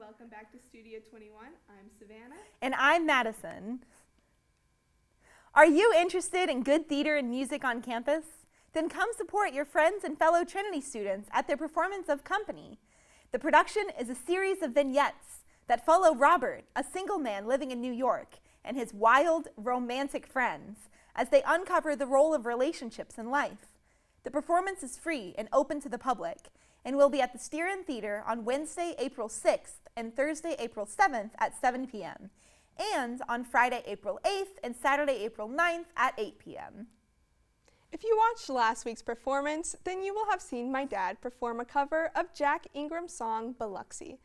welcome back to Studio 21. I'm Savannah. And I'm Madison. Are you interested in good theater and music on campus? Then come support your friends and fellow Trinity students at their performance of Company. The production is a series of vignettes that follow Robert, a single man living in New York, and his wild, romantic friends as they uncover the role of relationships in life. The performance is free and open to the public and will be at the Steerin Theater on Wednesday, April 6th and Thursday, April 7th at 7 p.m. and on Friday, April 8th and Saturday, April 9th at 8 p.m. If you watched last week's performance, then you will have seen my dad perform a cover of Jack Ingram's song, Biloxi.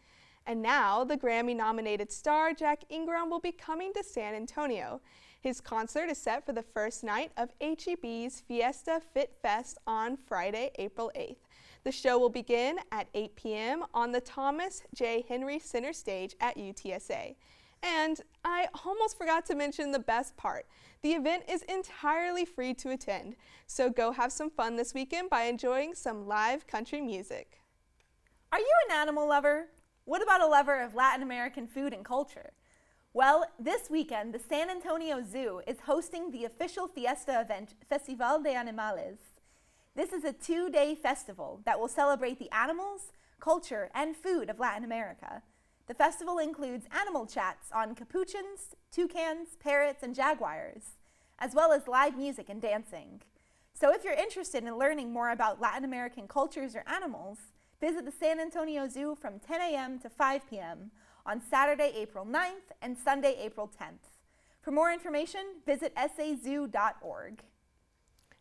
And now, the Grammy-nominated star Jack Ingram will be coming to San Antonio. His concert is set for the first night of HEB's Fiesta Fit Fest on Friday, April 8th. The show will begin at 8 p.m. on the Thomas J. Henry Center stage at UTSA. And I almost forgot to mention the best part. The event is entirely free to attend, so go have some fun this weekend by enjoying some live country music. Are you an animal lover? What about a lover of Latin American food and culture? Well, this weekend, the San Antonio Zoo is hosting the official fiesta event, Festival de Animales. This is a 2-day festival that will celebrate the animals, culture, and food of Latin America. The festival includes animal chats on capuchins, toucans, parrots, and jaguars, as well as live music and dancing. So if you're interested in learning more about Latin American cultures or animals, visit the San Antonio Zoo from 10 a.m. to 5 p.m. on Saturday, April 9th and Sunday, April 10th. For more information, visit sazoo.org.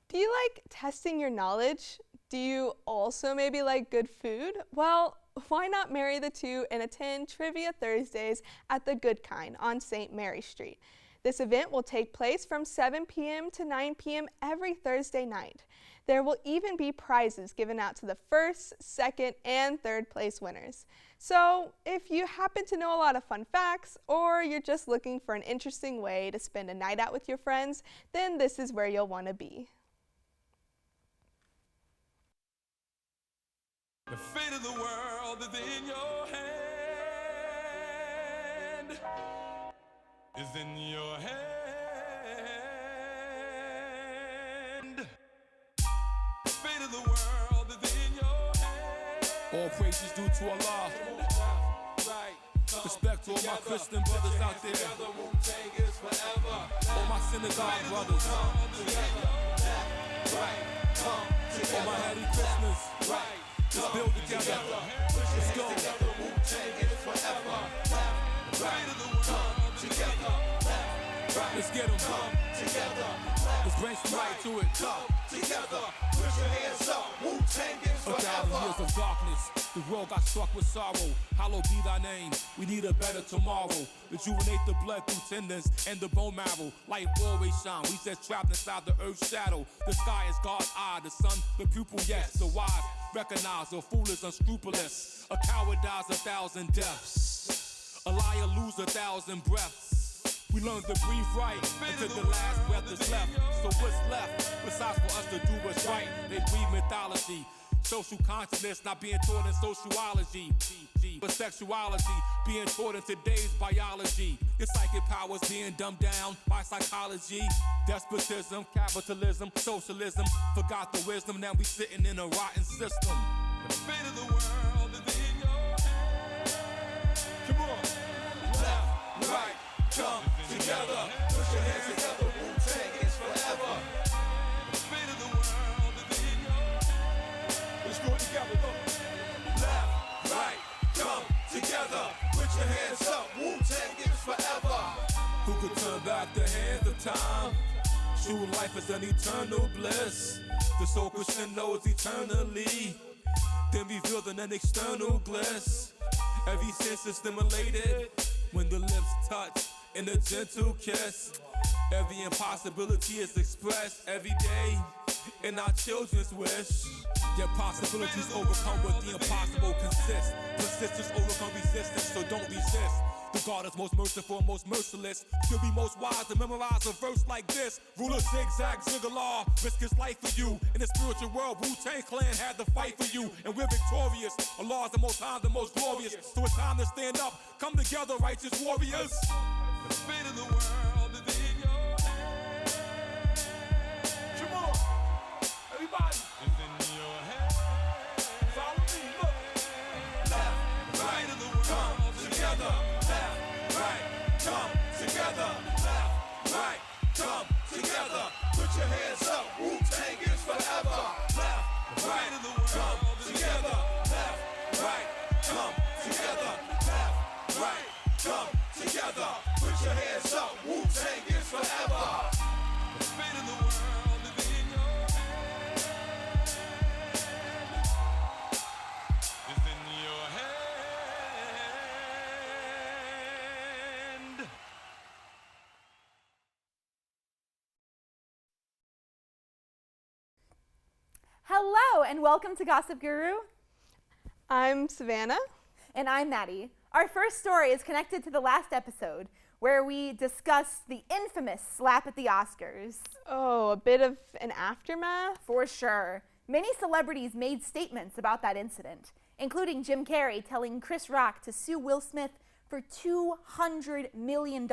Do you like testing your knowledge? Do you also maybe like good food? Well, why not marry the two and attend Trivia Thursdays at the Good Kind on St. Mary Street? This event will take place from 7 p.m. to 9 p.m. every Thursday night. There will even be prizes given out to the first, second, and third place winners. So if you happen to know a lot of fun facts, or you're just looking for an interesting way to spend a night out with your friends, then this is where you'll want to be. The fate of the world is in your hand. Is in your hand. The fate of the world is in your hand. All praises due to Allah. Respect to all my Christian brothers out there. All my synagogue brothers. All my Happy Christmas. Let's build together. Let's go. Let's get them. Let's bring some light to it. Together. Put your hands up. Wu-Tang is forever. 1,000 years of darkness. The world got struck with sorrow. Hallowed be thy name. We need a better tomorrow. Rejuvenate the blood through tendons and the bone marrow. Light always shine. We just trapped inside the earth's shadow. The sky is God's eye. The sun, the pupil, yes. The wise recognize a fool is unscrupulous. A coward dies 1,000 deaths. A liar lose 1,000 breaths. We learn to breathe right until the last breath is left. So what's left besides for us to do what's right? They breathe mythology. Social consciousness not being taught in sociology. But sexuality being taught in today's biology. Your psychic powers being dumbed down by psychology. Despotism, capitalism, socialism. Forgot the wisdom, now we sitting in a rotten system. The fate of the world is in your hands. Come on. Left, right, come together. Put your hands together. Wu-Tang is forever. The fate of the world is in your hands. Let's go together. Left, right, come together. Put your hands up. Wu-Tang is forever. Who could turn back the hands of time? True life is an eternal bliss. The soul Christian knows eternally. Then revealed in an external bliss. Every sense is stimulated when the lips touch in a gentle kiss. Every impossibility is expressed every day in our children's wish. Yet possibilities overcome what the impossible consists. Persistence overcome resistance, so don't resist. The God is most merciful and most merciless. Should be most wise to memorize a verse like this. Ruler zigzag, zigzag, risk his life for you. In the spiritual world, Wu-Tang clan had to fight for you. And we're victorious. Allah is the most high, the most glorious. So it's time to stand up. Come together, righteous warriors. The fate of the world is in your hands. Come on, everybody. It's in your hands. Follow me, look. Left, right of the world come together. Left, right, come together. Left, right, come together. Put your hands up. Wu-Tang is forever. Left, right of the world come together. Left, right, come together. Left, right, come together. Put your hands up. Wu-Tang is forever. The fate of the world is in your hands. It's in your hand. Hello, and welcome to Gossip Guru. I'm Savannah. And I'm Maddie. Our first story is connected to the last episode, where we discussed the infamous slap at the Oscars. Oh, a bit of an aftermath? For sure. Many celebrities made statements about that incident, including Jim Carrey telling Chris Rock to sue Will Smith for $200 million.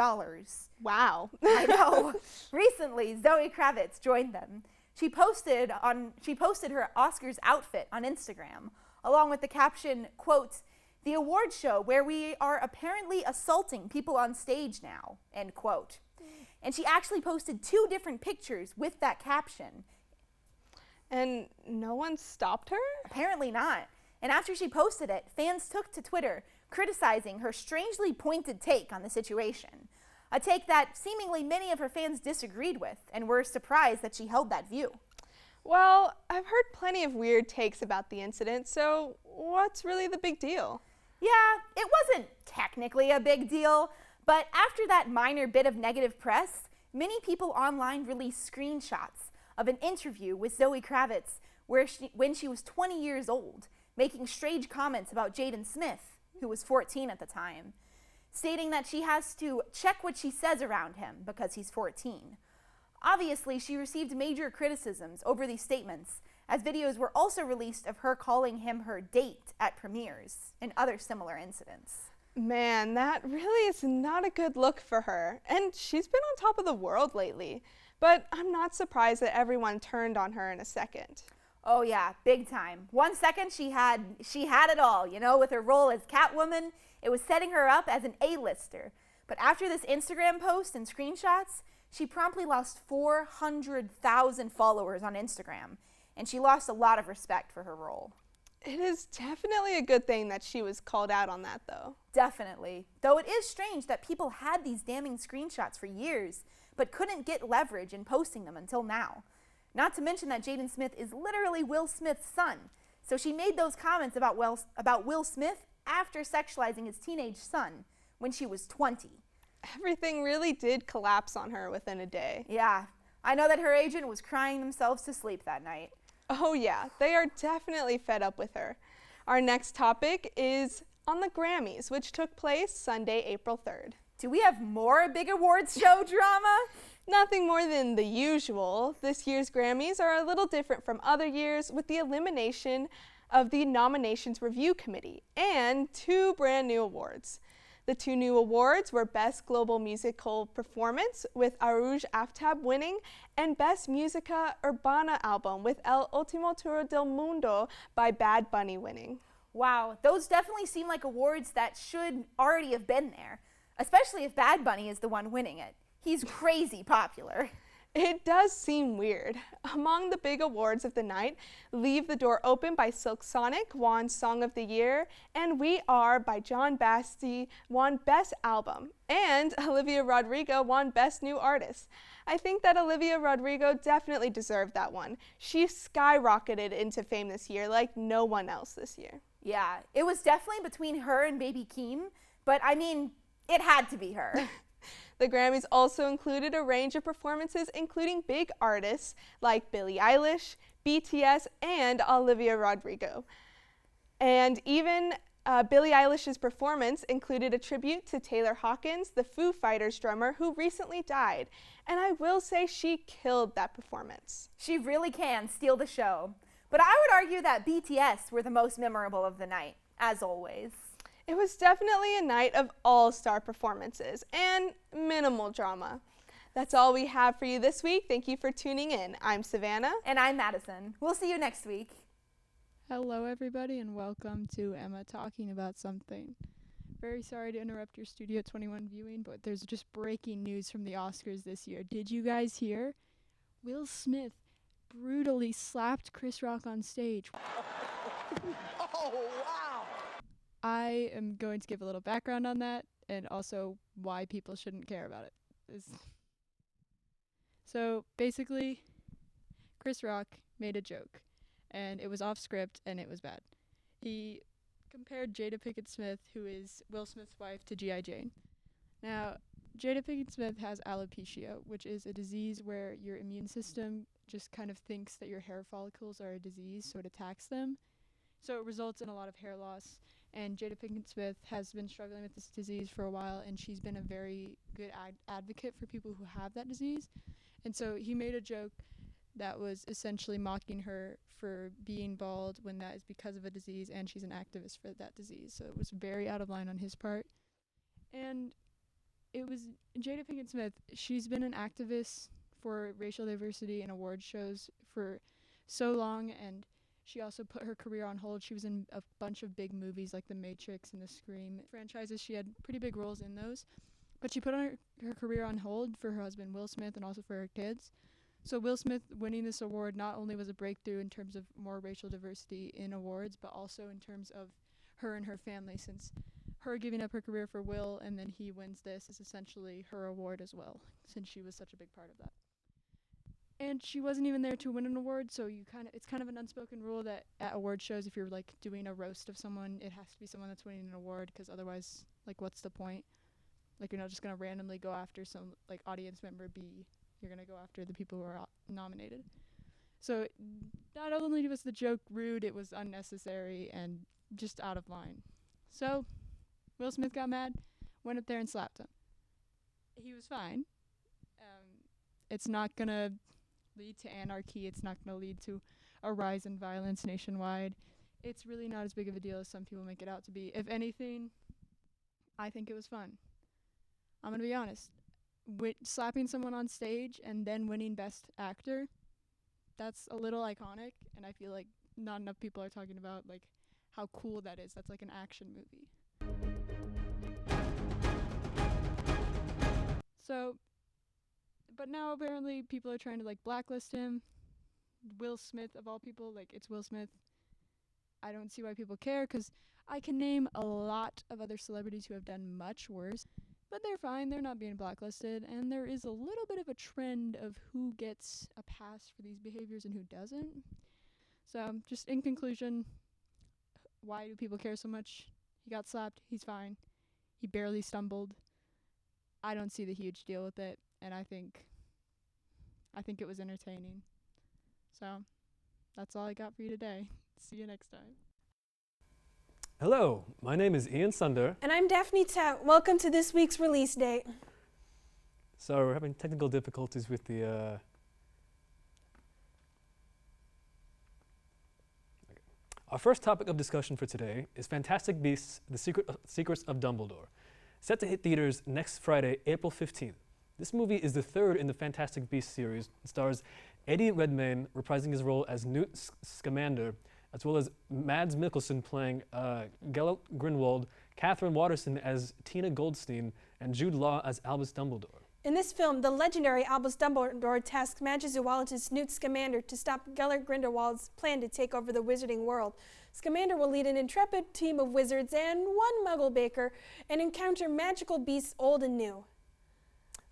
Wow. I know. Recently, Zoe Kravitz joined them. She posted her Oscars outfit on Instagram, along with the caption, quote, "The award show where we are apparently assaulting people on stage now," end quote. And she actually posted 2 different pictures with that caption. And no one stopped her? Apparently not. And after she posted it, fans took to Twitter criticizing her strangely pointed take on the situation. A take that seemingly many of her fans disagreed with and were surprised that she held that view. Well, I've heard plenty of weird takes about the incident, so what's really the big deal? Yeah, it wasn't technically a big deal, but after that minor bit of negative press, many people online released screenshots of an interview with Zoe Kravitz when she was 20 years old, making strange comments about Jaden Smith, who was 14 at the time, stating that she has to check what she says around him because he's 14. Obviously, she received major criticisms over these statements, as videos were also released of her calling him her date at premieres and other similar incidents. Man, that really is not a good look for her. And she's been on top of the world lately. But I'm not surprised that everyone turned on her in a second. Oh yeah, big time. 1 second she had it all, you know, with her role as Catwoman. It was setting her up as an A-lister. But after this Instagram post and screenshots, she promptly lost 400,000 followers on Instagram, and she lost a lot of respect for her role. It is definitely a good thing that she was called out on that, though. Definitely. Though it is strange that people had these damning screenshots for years, but couldn't get leverage in posting them until now. Not to mention that Jaden Smith is literally Will Smith's son. So she made those comments about Will Smith after sexualizing his teenage son when she was 20. Everything really did collapse on her within a day. Yeah, I know that her agent was crying themselves to sleep that night. Oh yeah, they are definitely fed up with her. Our next topic is on the Grammys, which took place Sunday, April 3rd. Do we have more big awards show drama? Nothing more than the usual. This year's Grammys are a little different from other years with the elimination of the Nominations Review Committee and 2 brand new awards. The 2 new awards were Best Global Musical Performance with Aruj Aftab winning and Best Musica Urbana Album with El Ultimo Tour del Mundo by Bad Bunny winning. Wow, those definitely seem like awards that should already have been there, especially if Bad Bunny is the one winning it. He's crazy popular. It does seem weird. Among the big awards of the night, Leave the Door Open by Silk Sonic won Song of the Year, and We Are by John Basti won Best Album, and Olivia Rodrigo won Best New Artist. I think that Olivia Rodrigo definitely deserved that one. She skyrocketed into fame this year like no one else this year. Yeah, it was definitely between her and Baby Keem, but I mean, it had to be her. The Grammys also included a range of performances including big artists like Billie Eilish, BTS, and Olivia Rodrigo. And even Billie Eilish's performance included a tribute to Taylor Hawkins, the Foo Fighters drummer who recently died. And I will say she killed that performance. She really can steal the show. But I would argue that BTS were the most memorable of the night, as always. It was definitely a night of all-star performances and minimal drama. That's all we have for you this week. Thank you for tuning in. I'm Savannah. And I'm Madison. We'll see you next week. Hello everybody and welcome to Emma Talking About Something. Very sorry to interrupt your Studio 21 viewing, but there's just breaking news from the Oscars this year. Did you guys hear? Will Smith brutally slapped Chris Rock on stage. Oh, wow! I am going to give a little background on that and also why people shouldn't care about it. So basically, Chris Rock made a joke. And it was off script, and it was bad. He compared Jada Pinkett Smith, who is Will Smith's wife, to G.I. Jane. Now, Jada Pinkett Smith has alopecia, which is a disease where your immune system just kind of thinks that your hair follicles are a disease, so it attacks them. So it results in a lot of hair loss. And Jada Pinkett Smith has been struggling with this disease for a while, and she's been a very good advocate for people who have that disease. And so he made a joke that was essentially mocking her for being bald when that is because of a disease, and she's an activist for that disease. So it was very out of line on his part. And it was Jada Pinkett Smith. She's been an activist for racial diversity in award shows for so long, and she also put her career on hold. She was in a bunch of big movies like The Matrix and the Scream franchises. She had pretty big roles in those. But she put her career on hold for her husband, Will Smith, and also for her kids. So Will Smith winning this award not only was a breakthrough in terms of more racial diversity in awards, but also in terms of her and her family, since her giving up her career for Will and then he wins this is essentially her award as well, since she was such a big part of that. And she wasn't even there to win an award, so it's kind of an unspoken rule that at award shows, if you're like doing a roast of someone, it has to be someone that's winning an award, because otherwise, like, what's the point? Like, you're not just gonna randomly go after some like audience member B. You're going to go after the people who are nominated. So not only was the joke rude, it was unnecessary and just out of line. So Will Smith got mad, went up there and slapped him. He was fine. It's not going to lead to anarchy. It's not going to lead to a rise in violence nationwide. It's really not as big of a deal as some people make it out to be. If anything, I think it was fun. I'm going to be honest. Slapping someone on stage and then winning Best Actor, that's a little iconic, and I feel like not enough people are talking about like how cool that is. That's like an action movie. So, but now apparently people are trying to like blacklist him. Will Smith, of all people, like, it's Will Smith. I don't see why people care, because I can name a lot of other celebrities who have done much worse. But they're fine, they're not being blacklisted, and there is a little bit of a trend of who gets a pass for these behaviors and who doesn't. So, just in conclusion, why do people care so much? He got slapped, he's fine. He barely stumbled. I don't see the huge deal with it, and I think it was entertaining. So, that's all I got for you today. See you next time. Hello, my name is Ian Sunder. And I'm Daphne Tat. Welcome to this week's release date. So we're having technical difficulties with the okay. Our first topic of discussion for today is Fantastic Beasts: The Secrets of Dumbledore, set to hit theaters next Friday, April 15th. This movie is the third in the Fantastic Beasts series and stars Eddie Redmayne reprising his role as Newt Scamander, as well as Mads Mikkelsen playing Gellert Grindelwald, Catherine Waterston as Tina Goldstein, and Jude Law as Albus Dumbledore. In this film, the legendary Albus Dumbledore tasks magic zoologist Newt Scamander to stop Gellert Grindelwald's plan to take over the wizarding world. Scamander will lead an intrepid team of wizards and one muggle baker and encounter magical beasts old and new.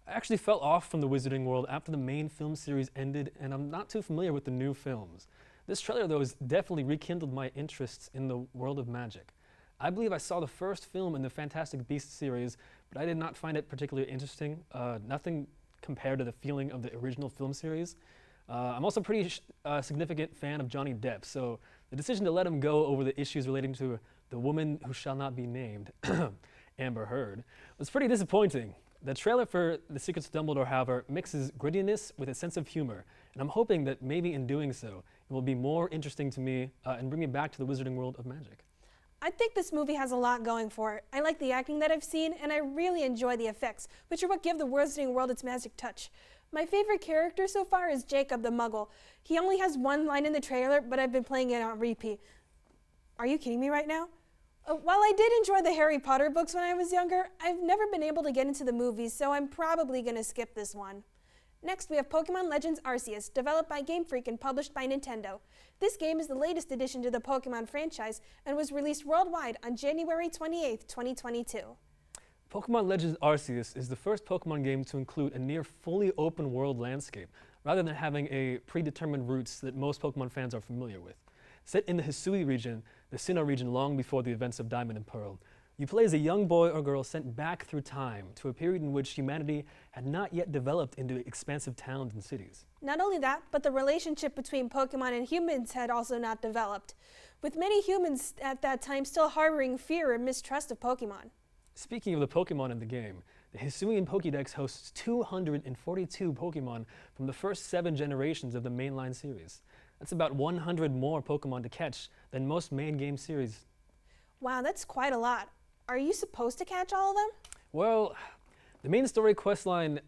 I actually fell off from the wizarding world after the main film series ended, and I'm not too familiar with the new films. This trailer, though, has definitely rekindled my interests in the world of magic. I believe I saw the first film in the Fantastic Beasts series, but I did not find it particularly interesting. Nothing compared to the feeling of the original film series. I'm also a pretty significant fan of Johnny Depp, so The decision to let him go over the issues relating to the woman who shall not be named, Amber Heard, was pretty disappointing. The trailer for The Secrets of Dumbledore, however, mixes grittiness with a sense of humor, and I'm hoping that maybe in doing so, it will be more interesting to me and bring me back to the wizarding world of magic. I think this movie has a lot going for it. I like the acting that I've seen, and I really enjoy the effects, which are what give the Wizarding World its magic touch. My favorite character so far is Jacob the Muggle. He only has one line in the trailer, but I've been playing it on repeat. Are you kidding me right now? While I did enjoy the Harry Potter books when I was younger, I've never been able to get into the movies, so I'm probably going to skip this one. Next, we have Pokemon Legends Arceus, developed by Game Freak and published by Nintendo. This game is the latest addition to the Pokemon franchise and was released worldwide on January 28, 2022. Pokemon Legends Arceus is the first Pokemon game to include a near fully open world landscape, rather than having a predetermined routes that most Pokemon fans are familiar with. Set in the Hisui region, the Sinnoh region long before the events of Diamond and Pearl, you play as a young boy or girl sent back through time to a period in which humanity had not yet developed into expansive towns and cities. Not only that, but the relationship between Pokemon and humans had also not developed, with many humans at that time still harboring fear and mistrust of Pokemon. Speaking of the Pokemon in the game, the Hisuian Pokédex hosts 242 Pokemon from the first 7 generations of the mainline series. That's about 100 more Pokemon to catch than most main game series. Wow, that's quite a lot. Are you supposed to catch all of them? Well, the main story questline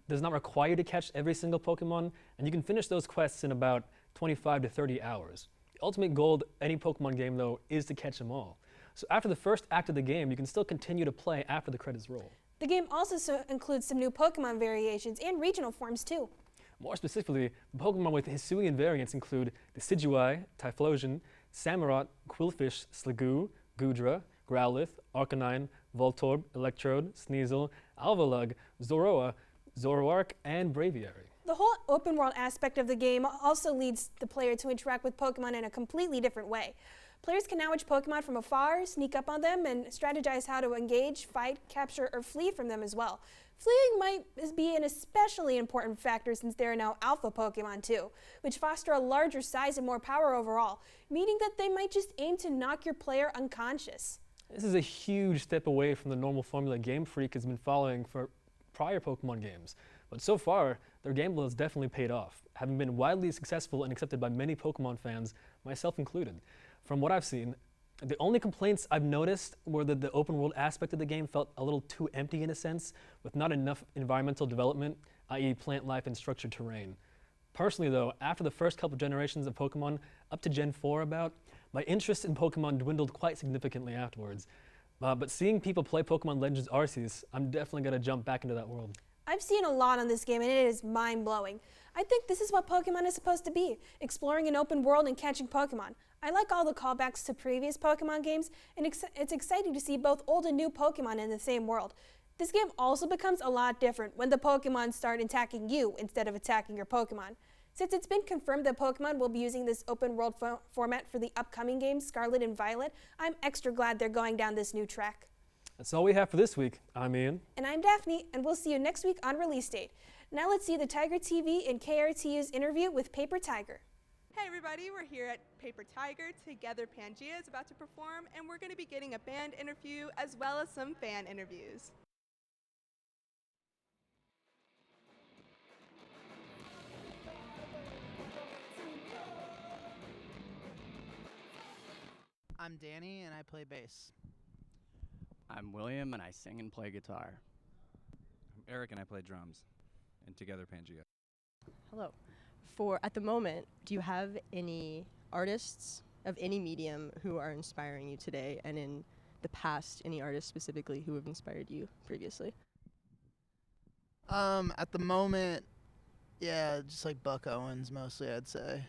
does not require you to catch every single Pokemon, and you can finish those quests in about 25 to 30 hours. The ultimate goal of any Pokemon game, though, is to catch them all. So after the first act of the game, you can still continue to play after the credits roll. The game also includes some new Pokemon variations and regional forms too. More specifically, the Pokemon with Hisuian variants include Decidueye, Typhlosion, Samurott, Quillfish, Sliggoo, Goodra, Growlithe, Arcanine, Voltorb, Electrode, Sneasel, Alvalug, Zoroa, Zoroark, and Braviary. The whole open world aspect of the game also leads the player to interact with Pokemon in a completely different way. Players can now watch Pokemon from afar, sneak up on them, and strategize how to engage, fight, capture, or flee from them as well. Fleeing might be an especially important factor since there are now alpha Pokemon too, which foster a larger size and more power overall, meaning that they might just aim to knock your player unconscious. This is a huge step away from the normal formula Game Freak has been following for prior Pokemon games. But so far, their gamble has definitely paid off, having been widely successful and accepted by many Pokemon fans, myself included. From what I've seen, the only complaints I've noticed were that the open world aspect of the game felt a little too empty in a sense, with not enough environmental development, i.e. plant life and structured terrain. Personally though, after the first couple generations of Pokemon, up to Gen 4 about, my interest in Pokemon dwindled quite significantly afterwards. But seeing people play Pokemon Legends Arceus, I'm definitely going to jump back into that world. I've seen a lot on this game and it is mind-blowing. I think this is what Pokemon is supposed to be, exploring an open world and catching Pokemon. I like all the callbacks to previous Pokemon games, and it's exciting to see both old and new Pokemon in the same world. This game also becomes a lot different when the Pokemon start attacking you instead of attacking your Pokemon. Since it's been confirmed that Pokemon will be using this open world format for the upcoming games, Scarlet and Violet, I'm extra glad they're going down this new track. That's all we have for this week. I'm Ian. And I'm Daphne, and we'll see you next week on Release Date. Now let's see the Tiger TV and KRTU's interview with Paper Tiger. Hey everybody, we're here at Paper Tiger. Together Pangea is about to perform, and we're going to be getting a band interview as well as some fan interviews. I'm Danny and I play bass. I'm William and I sing and play guitar. I'm Eric and I play drums. And together Pangea. Hello. At the moment, do you have any artists of any medium who are inspiring you today, and in the past, any artists specifically who have inspired you previously? At the moment, yeah, just like Buck Owens mostly, I'd say.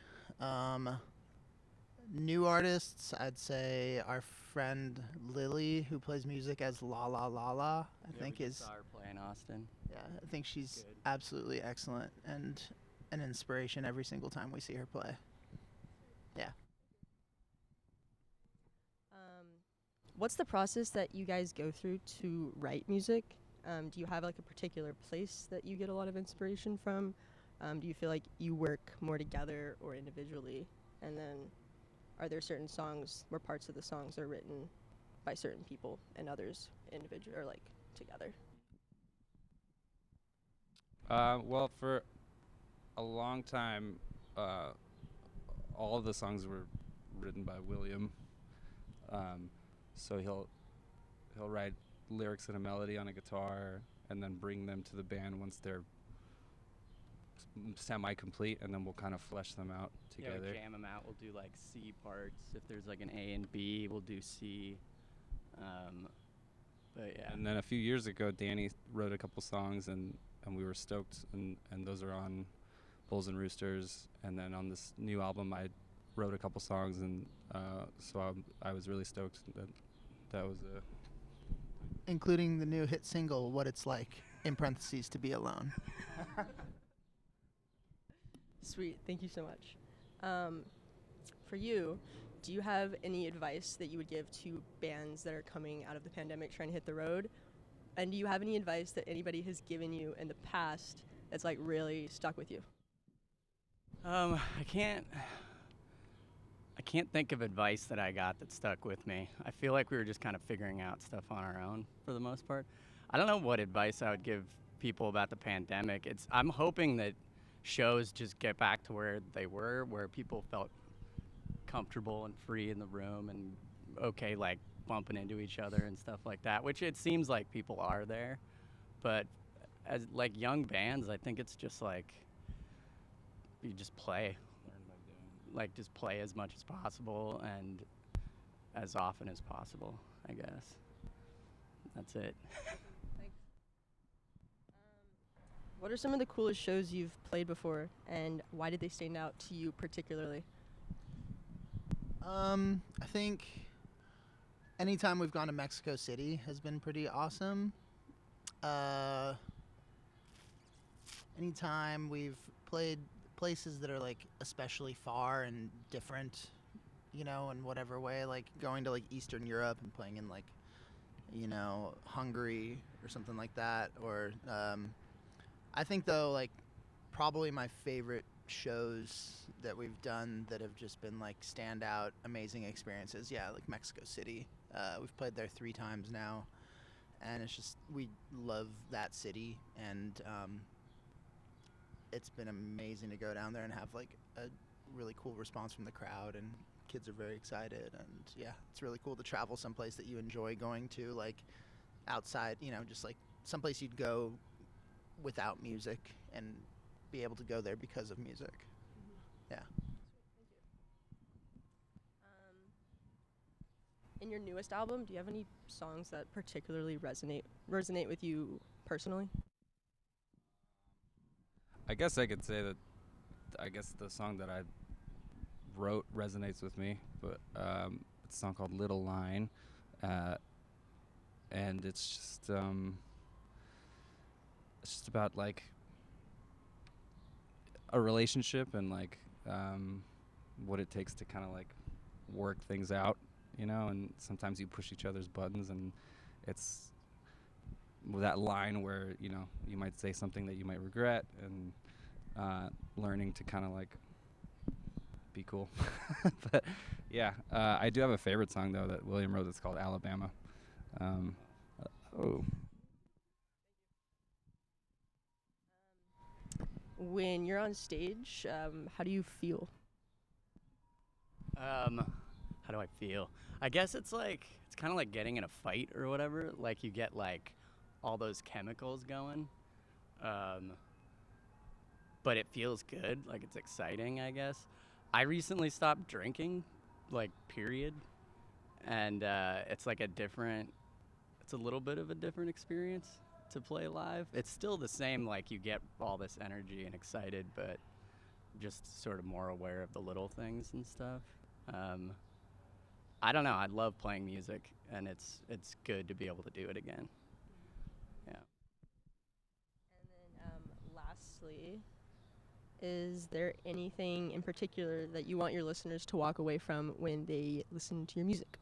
New artists, I'd say our friend Lily, who plays music as La La La La, I think is. Saw her play in Austin. Yeah, I think she's absolutely excellent and an inspiration every single time we see her play. Yeah. What's the process that you guys go through to write music? Do you have like a particular place that you get a lot of inspiration from? Do you feel like you work more together or individually? And then are there certain songs where parts of the songs are written by certain people and others individual or like together? Well, for a long time, all of the songs were written by William. So he'll write lyrics and a melody on a guitar, and then bring them to the band once they're semi-complete, and then we'll kind of flesh them out together. Yeah, we jam them out. We'll do like C parts. If there's like an A and B, we'll do C. But yeah. And then a few years ago, Danny wrote a couple songs, and we were stoked, and those are on Bulls and Roosters. And then on this new album, I wrote a couple songs, and so I was really stoked that was a... Including the new hit single, What It's Like, in parentheses, to be alone. Sweet, thank you so much. For you, do you have any advice that you would give to bands that are coming out of the pandemic trying to hit the road? And do you have any advice that anybody has given you in the past that's like really stuck with you? I can't think of advice that I got that stuck with me. I feel like we were just kind of figuring out stuff on our own for the most part. I don't know what advice I would give people about the pandemic. I'm hoping that shows just get back to where they were, where people felt comfortable and free in the room and okay, like bumping into each other and stuff like that, which it seems like people are there. But as like young bands, I think it's just like you just play. Like just play as much as possible and as often as possible, I guess. That's it. Thanks. What are some of the coolest shows you've played before, and why did they stand out to you particularly? I think anytime we've gone to Mexico City has been pretty awesome. Anytime we've played places that are like especially far and different, you know, in whatever way, like going to like Eastern Europe and playing in like, you know, Hungary or something like that. Or I think though, like probably my favorite shows that we've done that have just been like standout amazing experiences, yeah, like Mexico City. We've played there 3 times now, and it's just, we love that city, and it's been amazing to go down there and have like a really cool response from the crowd, and kids are very excited, and yeah, it's really cool to travel someplace that you enjoy going to, like outside, you know, just like someplace you'd go without music and be able to go there because of music. Yeah. In your newest album, do you have any songs that particularly resonate with you personally? I guess I could say that the song that I wrote resonates with me, but it's a song called Little Line, and it's just about like a relationship and like what it takes to kind of like work things out, you know, and sometimes you push each other's buttons, and it's that line where, you know, you might say something that you might regret, and learning to kind of like be cool. But yeah, I do have a favorite song though that William wrote that's called Alabama. When you're on stage, how do you feel? How do I feel? I guess it's kind of like getting in a fight or whatever. Like you get like all those chemicals going. But it feels good, like it's exciting, I guess. I recently stopped drinking, like period. And it's like it's a little bit of a different experience to play live. It's still the same, like you get all this energy and excited, but just sort of more aware of the little things and stuff. I don't know, I love playing music, and it's good to be able to do it again. Yeah. And then lastly, is there anything in particular that you want your listeners to walk away from when they listen to your music?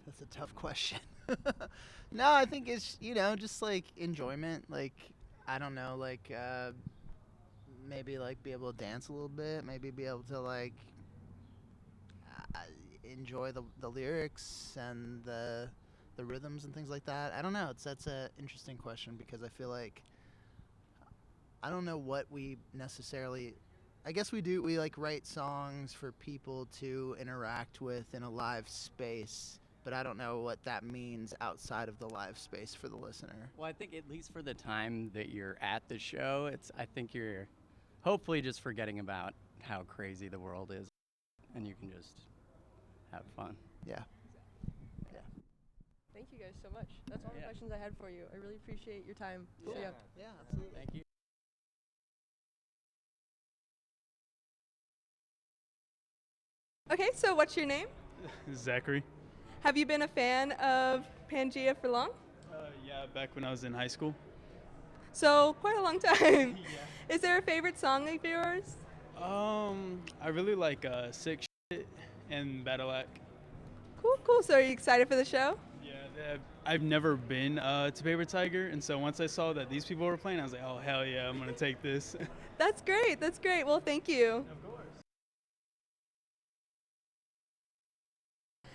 That's a tough question. No, I think it's, you know, just like enjoyment, like I don't know, like maybe like be able to dance a little bit, maybe be able to like enjoy the lyrics and the rhythms and things like that. I don't know. That's a interesting question because I feel like I don't know what we necessarily. I guess we do. We like write songs for people to interact with in a live space, but I don't know what that means outside of the live space for the listener. Well, I think at least for the time that you're at the show, I think you're hopefully just forgetting about how crazy the world is, and you can just have fun. Yeah. Thank you guys so much. That's all the questions I had for you. I really appreciate your time. Yeah. See ya. Yeah, absolutely. Thank you. Okay, so what's your name? Zachary. Have you been a fan of Pangea for long? Yeah, back when I was in high school. So quite a long time. Is there a favorite song of yours? I really like Sick Shit and Battle Act. Cool. So are you excited for the show? Yeah, I've never been to Paper Tiger, and so once I saw that these people were playing, I was like, oh, hell yeah, I'm going to take this. That's great. Well, thank you. Of course.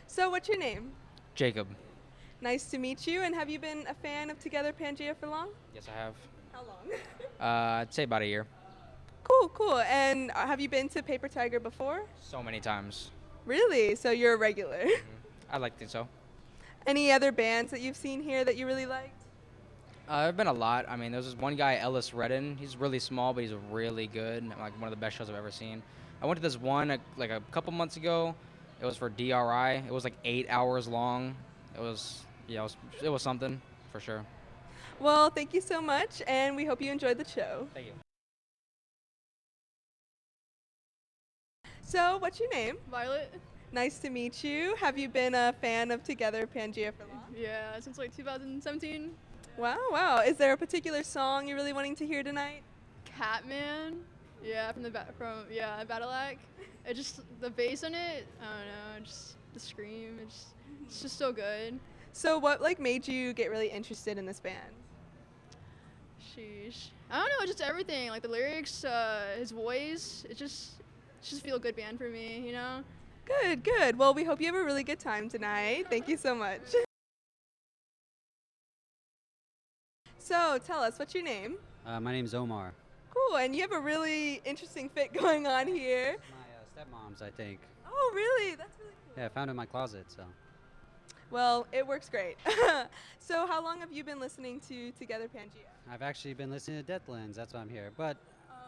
So what's your name? Jacob. Nice to meet you. And have you been a fan of Together Pangea for long? Yes, I have. How long? I'd say about a year. Cool. And have you been to Paper Tiger before? So many times. Really? So you're a regular. I like it so. Any other bands that you've seen here that you really liked? There've been a lot. I mean, there's this one guy, Ellis Redden. He's really small, but he's really good. Like one of the best shows I've ever seen. I went to this one like a couple months ago. It was for DRI. It was like 8 hours long. It was something for sure. Well, thank you so much, and we hope you enjoyed the show. Thank you. So, what's your name? Violet. Nice to meet you. Have you been a fan of Together Pangea for long? Yeah, since like 2017. Wow. Is there a particular song you're really wanting to hear tonight? Catman. Yeah, from Battle Act. It just the bass in it. I don't know. Just the scream. It's just so good. So, what made you get really interested in this band? Sheesh. I don't know. Just everything. Like the lyrics, his voice. It's just a feel good band for me. You know. Good. Well, we hope you have a really good time tonight. Thank you so much. So, tell us, what's your name? My name's Omar. Cool, and you have a really interesting fit going on here. My stepmom's, I think. Oh, really? That's really cool. Yeah, I found it in my closet, so. Well, it works great. So, how long have you been listening to Together Pangea? I've actually been listening to Deathlands, that's why I'm here. But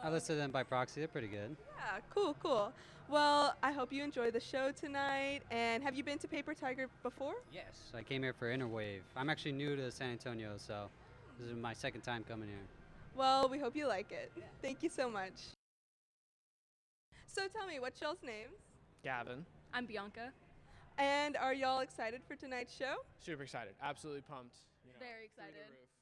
I listen to them by proxy, they're pretty good. Yeah, cool. Well, I hope you enjoy the show tonight. And have you been to Paper Tiger before? Yes. I came here for Interwave. I'm actually new to San Antonio, so this is my second time coming here. Well, we hope you like it. Thank you so much. So tell me, what's y'all's names? Gavin. I'm Bianca. And are y'all excited for tonight's show? Super excited. Absolutely pumped. Very excited. Through the roof.